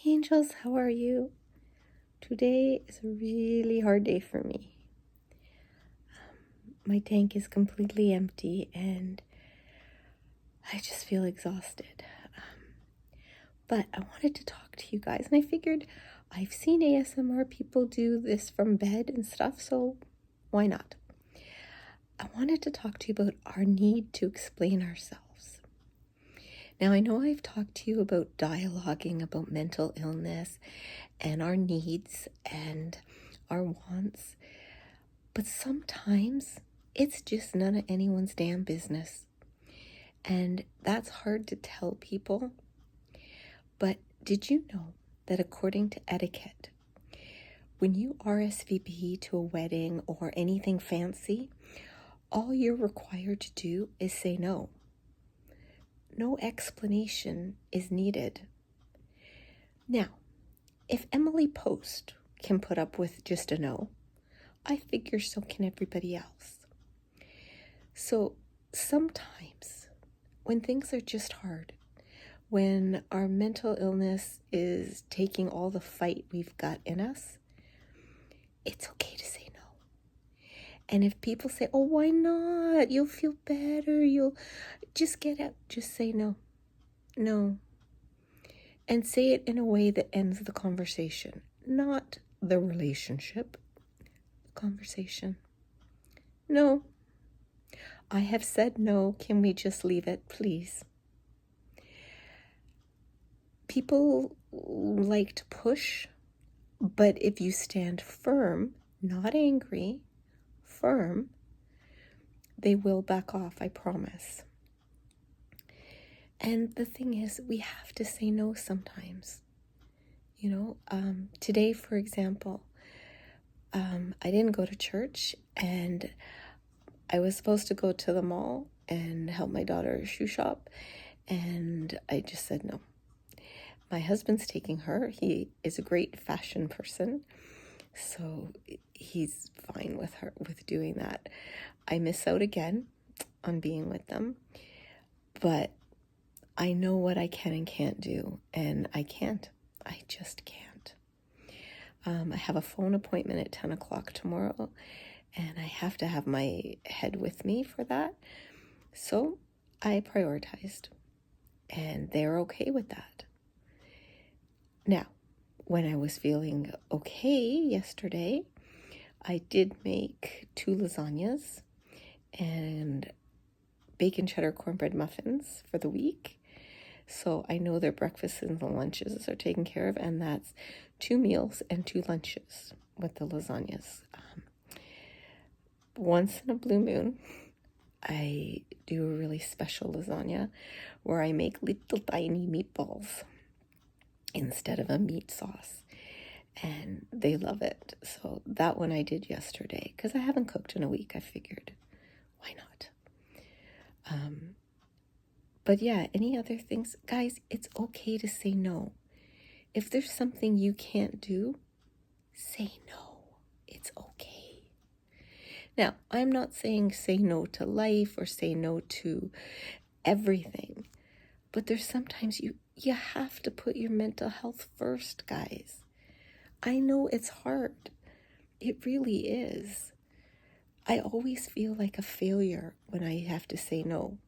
Angels, how are you? Today is a really hard day for me. My tank is completely empty and I just feel exhausted. But I wanted to talk to you guys, and I figured I've seen ASMR people do this from bed and stuff, so why not? I wanted to talk to you about our need to explain ourselves. Now, I know I've talked to you about dialoguing about mental illness and our needs and our wants, but sometimes it's just none of anyone's damn business. And that's hard to tell people. But did you know that according to etiquette, when you RSVP to a wedding or anything fancy, all you're required to do is say no. No explanation is needed. Now, if Emily Post can put up with just a no, I figure so can everybody else. So sometimes when things are just hard, when our mental illness is taking all the fight we've got in us, it's okay to say no. And if people say, oh, why not? You'll feel better. You'll just get out. Just say no. No. And say it in a way that ends the conversation, not the relationship. The conversation. No. I have said no. Can we just leave it, please? People like to push, but if you stand firm, not angry, firm, they will back off, I promise. And the thing is, we have to say no sometimes. Today, for example, I didn't go to church, and I was supposed to go to the mall and help my daughter shoe shop, and I just said no. My husband's taking her. He is a great fashion person, so he's fine with doing that. I miss out again on being with them, but I know what I can and can't do, and I can't. I just can't. I have a phone appointment at 10 o'clock tomorrow, and I have to have my head with me for that. So I prioritized, and they're okay with that. Now, when I was feeling okay yesterday, I did make 2 lasagnas and bacon cheddar cornbread muffins for the week. So I know their breakfasts and the lunches are taken care of, and that's 2 meals and 2 lunches with the lasagnas. Once in a blue moon, I do a really special lasagna where I make little tiny meatballs instead of a meat sauce, and they love it. So that one I did yesterday because I haven't cooked in a week. I figured, why not? But yeah, any other things? Guys, it's okay to say no. If there's something you can't do, say no. It's okay. Now, I'm not saying say no to life or say no to everything, but there's sometimes you have to put your mental health first, guys. I know it's hard. It really is. I always feel like a failure when I have to say no.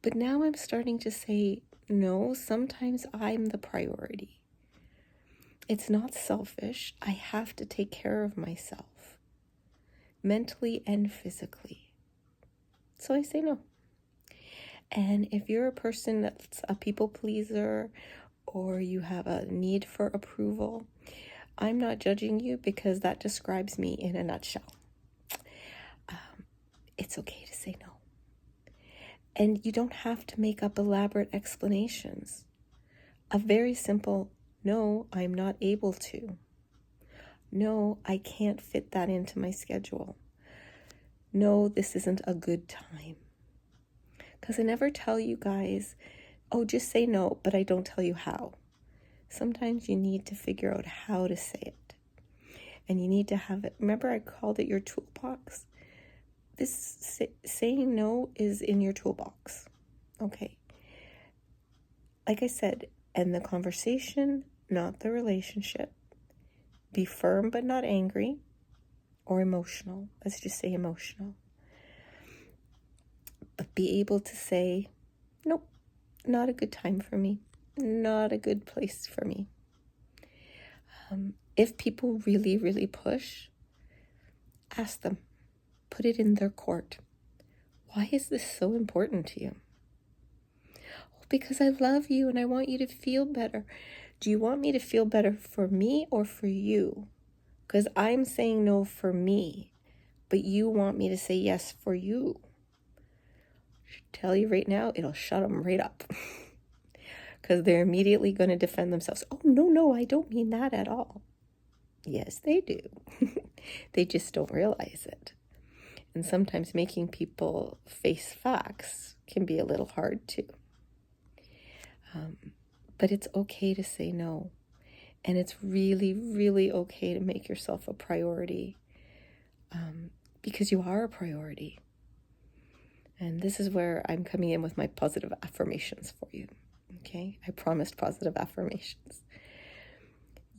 But now I'm starting to say, no, sometimes I'm the priority. It's not selfish. I have to take care of myself, mentally and physically. So I say no. And if you're a person that's a people pleaser or you have a need for approval, I'm not judging you because that describes me in a nutshell. It's okay to say no. And you don't have to make up elaborate explanations. A very simple, no, I'm not able to. No, I can't fit that into my schedule. No, this isn't a good time. Because I never tell you guys, oh, just say no, but I don't tell you how. Sometimes you need to figure out how to say it. And you need to have it. Remember I called it your toolbox? This saying no is in your toolbox. Okay. Like I said, end the conversation, not the relationship. Be firm but not angry or emotional. Let's just say emotional. But be able to say, nope, not a good time for me. Not a good place for me. If people really, really push, ask them. Put it in their court. Why is this so important to you? Oh, because I love you and I want you to feel better. Do you want me to feel better for me or for you? Because I'm saying no for me, but you want me to say yes for you. I should tell you right now, it'll shut them right up. Because they're immediately going to defend themselves. Oh, no, I don't mean that at all. Yes, they do. They just don't realize it. And sometimes making people face facts can be a little hard too. But it's okay to say no. And it's really, really okay to make yourself a priority, because you are a priority. And this is where I'm coming in with my positive affirmations for you. Okay? I promised positive affirmations.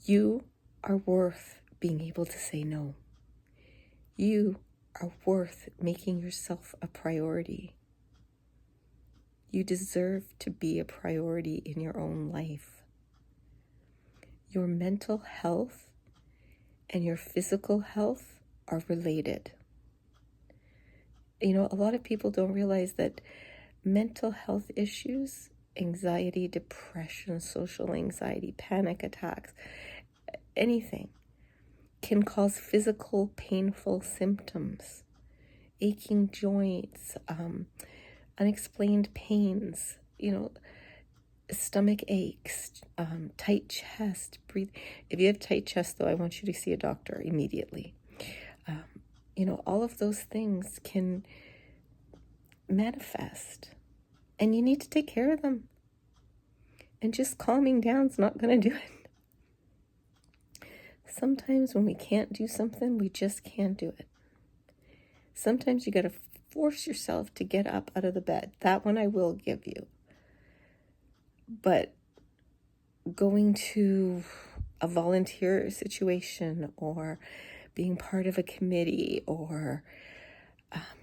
You are worth being able to say no. You are worth making yourself a priority. You deserve to be a priority in your own life. Your mental health and your physical health are related. You know, a lot of people don't realize that mental health issues, anxiety, depression, social anxiety, panic attacks, anything, can cause physical painful symptoms, aching joints, unexplained pains, stomach aches, tight chest, breathe. If you have tight chest, though, I want you to see a doctor immediately. All of those things can manifest, and you need to take care of them. And just calming down is not going to do it. Sometimes when we can't do something, we just can't do it. Sometimes you got to force yourself to get up out of the bed. That one I will give you. But going to a volunteer situation or being part of a committee or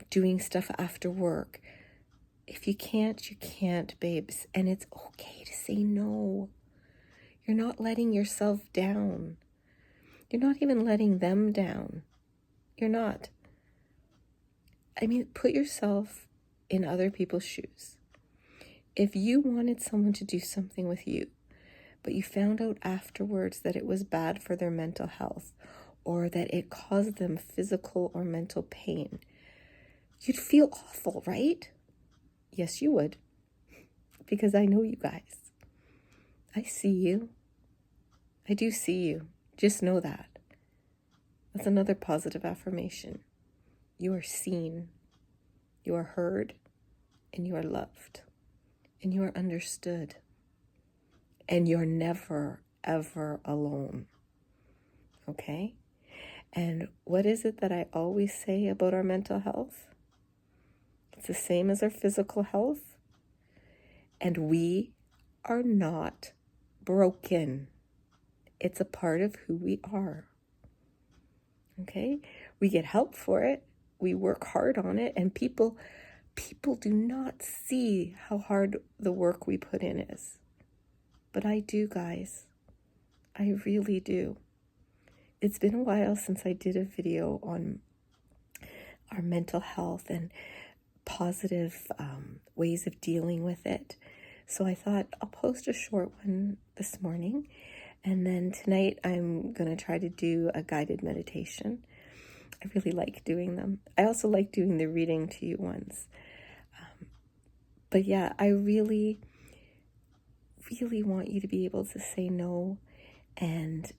doing stuff after work, if you can't, babes. And it's okay to say no. You're not letting yourself down. You're not even letting them down. You're not. I mean, put yourself in other people's shoes. If you wanted someone to do something with you, but you found out afterwards that it was bad for their mental health or that it caused them physical or mental pain, you'd feel awful, right? Yes, you would. Because I know you guys. I see you. I do see you. Just know that. That's another positive affirmation. You are seen. You are heard. And you are loved. And you are understood. And you're never, ever alone. Okay? And what is it that I always say about our mental health? It's the same as our physical health. And we are not broken. It's a part of who we are. Okay? We get help for it. We work hard on it. And people do not see how hard the work we put in is. But I do, guys. I really do. It's been a while since I did a video on our mental health and positive ways of dealing with it. So I thought I'll post a short one this morning. And then tonight I'm going to try to do a guided meditation. I really like doing them. I also like doing the reading to you ones. But yeah, I really, really want you to be able to say no and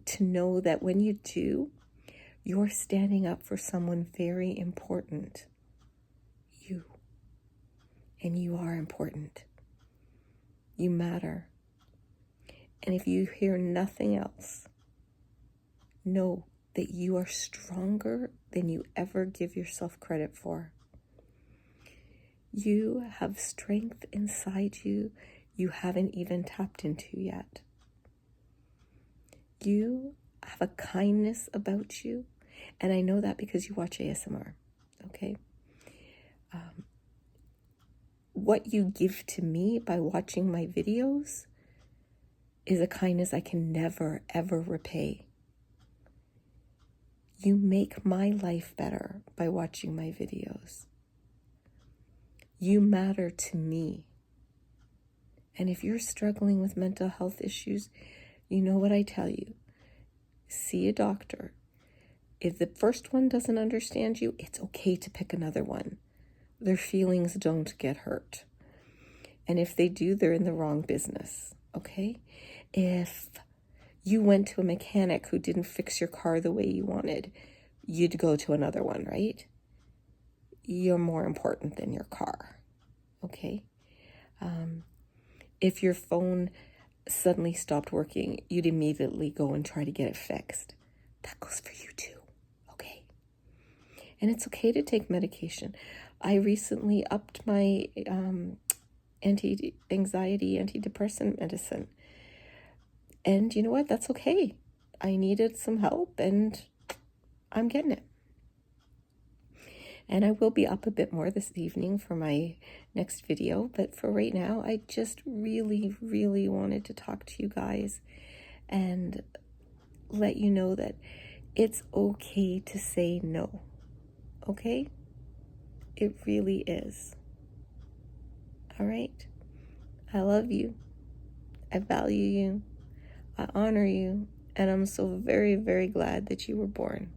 to know that when you do, you're standing up for someone very important. You. And you are important. You matter. And if you hear nothing else, know that you are stronger than you ever give yourself credit for. You have strength inside you. you haven't even tapped into yet. You have a kindness about you, and I know that because you watch ASMR, okay? What you give to me by watching my videos is a kindness I can never, ever repay. You make my life better by watching my videos. You matter to me. And if you're struggling with mental health issues, you know what I tell you. See a doctor. If the first one doesn't understand you, it's okay to pick another one. Their feelings don't get hurt. And if they do, they're in the wrong business, okay? If you went to a mechanic who didn't fix your car the way you wanted, you'd go to another one, right? You're more important than your car, okay? If your phone suddenly stopped working, you'd immediately go and try to get it fixed. That goes for you too, okay? And it's okay to take medication. I recently upped my anti-anxiety, antidepressant medicine. And you know what? That's okay. I needed some help and I'm getting it. And I will be up a bit more this evening for my next video. But for right now, I just really, really wanted to talk to you guys and let you know that it's okay to say no. Okay? It really is. All right? I love you. I value you. I honor you. And I'm so very, very glad that you were born.